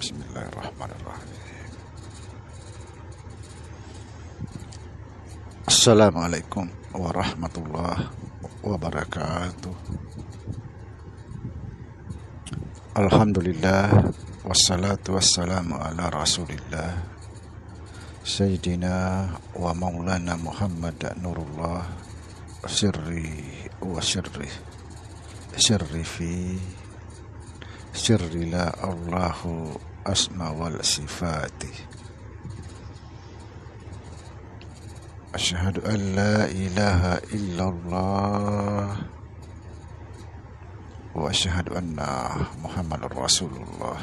Bismillahirrahmanirrahim. Assalamualaikum warahmatullahi wabarakatuh. Alhamdulillah, wassalatu wassalamu ala rasulillah Sayyidina wa maulana Muhammad Nurullah sirri wa sirri fi sirri la Allahu asma wal sifati. Asyhadu an la ilaha illallah wa asyhadu anna Muhammadar Rasulullah.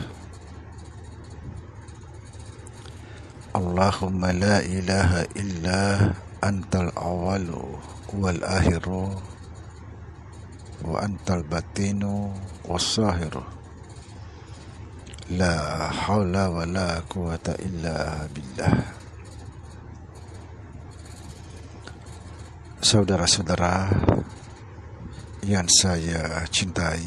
Allahumma la ilaha illa antal awalu wal akhiru wa antal batinu was sahiru. La haula wa la quwata illa billah. Saudara-saudara yang saya cintai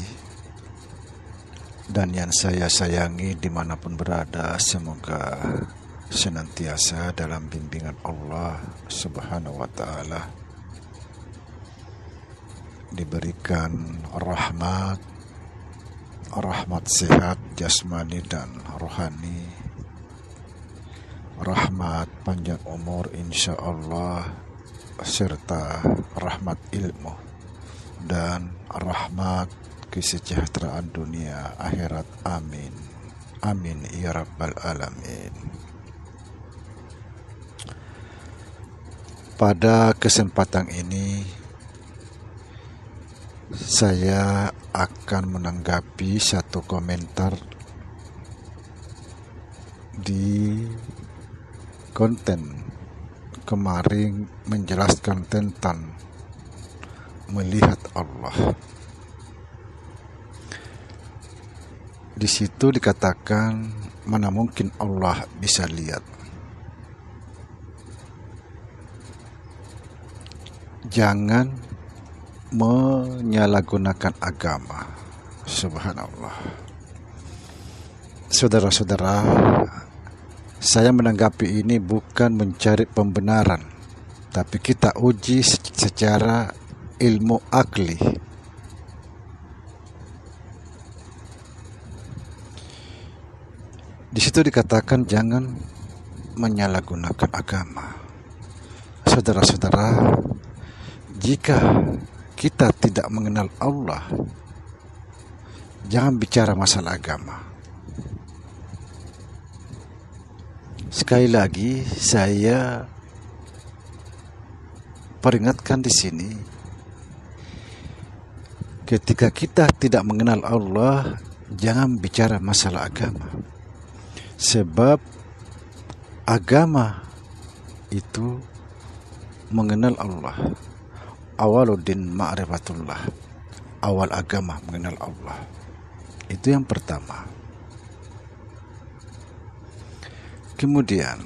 dan yang saya sayangi dimanapun berada, semoga senantiasa dalam bimbingan Allah Subhanahu wa ta'ala, diberikan rahmat sehat jasmani dan rohani, rahmat panjang umur insya Allah, serta rahmat ilmu dan rahmat kesejahteraan dunia akhirat. Amin amin ya rabbal alamin. Pada kesempatan ini saya akan menanggapi satu komentar di konten kemarin menjelaskan tentang melihat Allah. Di situ dikatakan, mana mungkin Allah bisa lihat. Jangan menyalahgunakan agama. Subhanallah. Saudara-saudara, saya menanggapi ini bukan mencari pembenaran, tapi kita uji secara ilmu akli. Di situ dikatakan jangan menyalahgunakan agama. Saudara-saudara, jika kita tidak mengenal Allah, jangan bicara masalah agama. Sekali lagi saya peringatkan di sini, ketika kita tidak mengenal Allah, jangan bicara masalah agama. Sebab agama itu mengenal Allah. Awaluddin ma'rifatullah. Awal agama mengenal Allah. Itu yang pertama. Kemudian,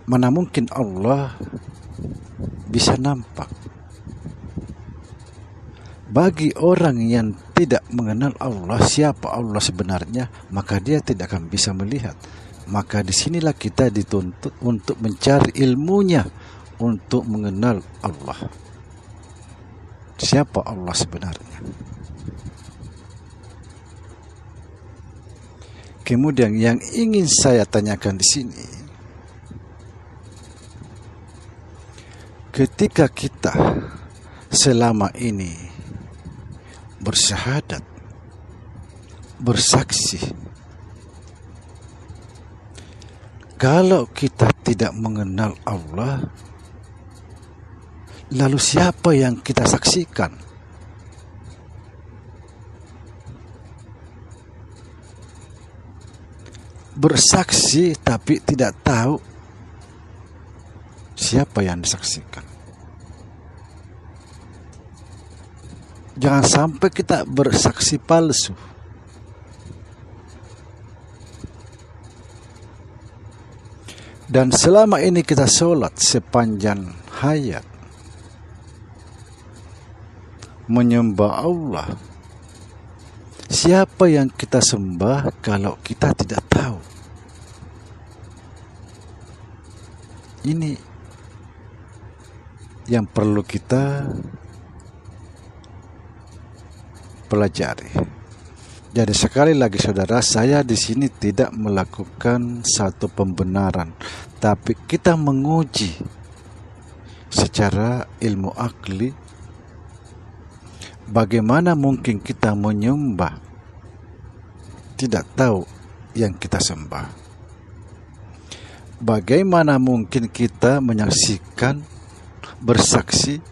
mana mungkin Allah bisa nampak? Bagi orang yang tidak mengenal Allah, siapa Allah sebenarnya, maka dia tidak akan bisa melihat. Maka disinilah kita dituntut untuk mencari ilmunya untuk mengenal Allah. Siapa Allah sebenarnya? Kemudian yang ingin saya tanyakan di sini, ketika kita selama ini bersyahadat, bersaksi, kalau kita tidak mengenal Allah, lalu siapa yang kita saksikan? Bersaksi tapi tidak tahu siapa yang disaksikan. Jangan sampai kita bersaksi palsu. Dan selama ini kita sholat sepanjang hayat, menyembah Allah, Siapa yang kita sembah kalau kita tidak tahu? Ini yang perlu kita pelajari. Jadi sekali lagi saudara, saya di sini tidak melakukan satu pembenaran, tapi kita menguji secara ilmu akli. Bagaimana mungkin kita menyembah tidak tahu yang kita sembah? Bagaimana mungkin kita menyaksikan, bersaksi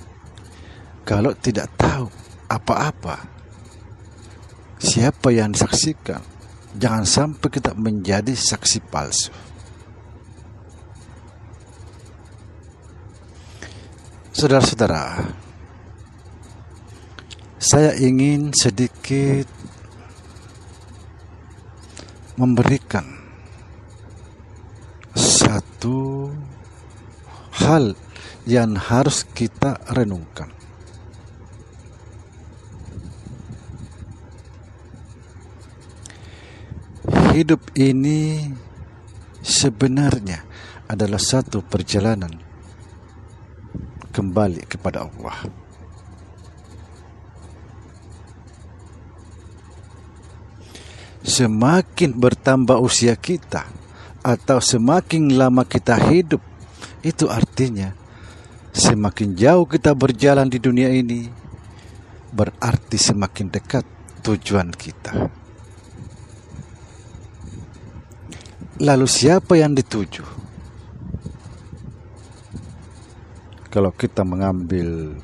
kalau tidak tahu apa-apa? Siapa yang disaksikan? Jangan sampai kita menjadi saksi palsu. Saudara-saudara, saya ingin sedikit memberikan satu hal yang harus kita renungkan. Hidup ini sebenarnya adalah satu perjalanan kembali kepada Allah. Semakin bertambah usia kita atau semakin lama kita hidup, itu artinya semakin jauh kita berjalan di dunia ini, berarti semakin dekat tujuan kita. Lalu siapa yang dituju? Kalau kita mengambil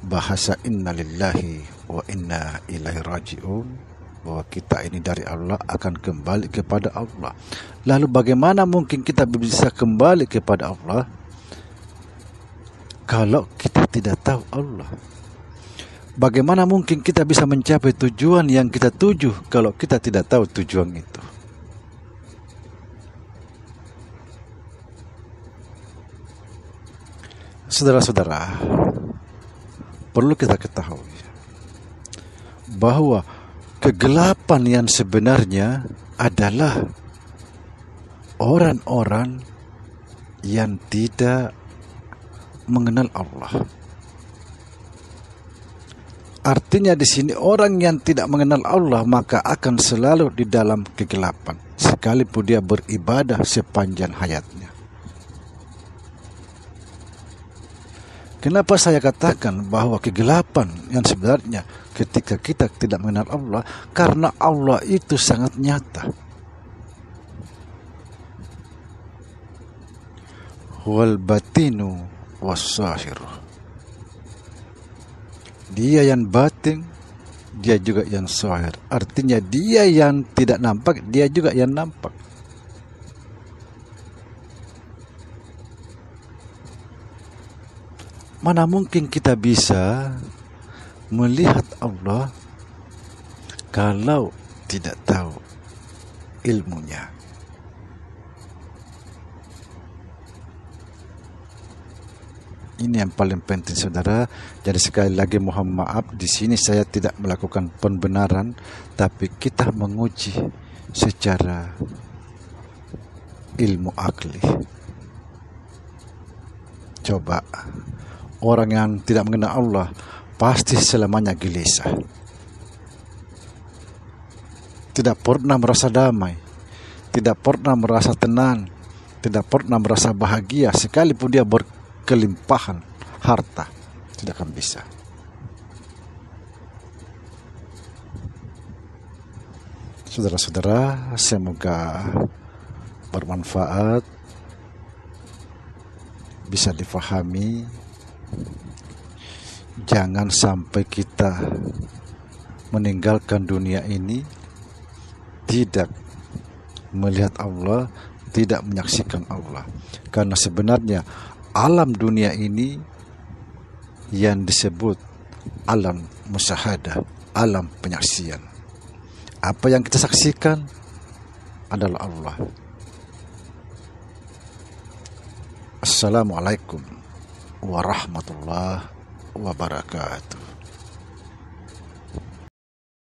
bahasa innalillahi wa inna ilaihi raji'un, bahwa kita ini dari Allah akan kembali kepada Allah. Lalu bagaimana mungkin kita bisa kembali kepada Allah kalau kita tidak tahu Allah? Bagaimana mungkin kita bisa mencapai tujuan yang kita tuju kalau kita tidak tahu tujuan itu? Saudara-saudara, perlu kita ketahui bahwa kegelapan yang sebenarnya adalah orang-orang yang tidak mengenal Allah. Artinya di sini orang yang tidak mengenal Allah maka akan selalu di dalam kegelapan, sekalipun dia beribadah sepanjang hayatnya. Kenapa saya katakan bahwa kegelapan yang sebenarnya ketika kita tidak mengenal Allah? Karena Allah itu sangat nyata. Wal batinu was-zahiru. Dia yang batin, dia juga yang zahir. Artinya dia yang tidak nampak, dia juga yang nampak. Mana mungkin kita bisa melihat Allah kalau tidak tahu ilmunya? Ini yang paling penting, saudara. Jadi sekali lagi mohon maaf, di sini saya tidak melakukan pembenaran, tapi kita menguji secara ilmu akli. Coba orang yang tidak mengenal Allah pasti selamanya gelisah, tidak pernah merasa damai, tidak pernah merasa tenang, tidak pernah merasa bahagia, sekalipun dia berkelimpahan harta, tidak akan bisa. Saudara-saudara, semoga bermanfaat, bisa difahami. Jangan sampai kita meninggalkan dunia ini tidak melihat Allah, tidak menyaksikan Allah. Karena sebenarnya alam dunia ini yang disebut alam musyahadah, alam penyaksian. Apa yang kita saksikan adalah Allah. Assalamualaikum warahmatullahi wabarakatuh.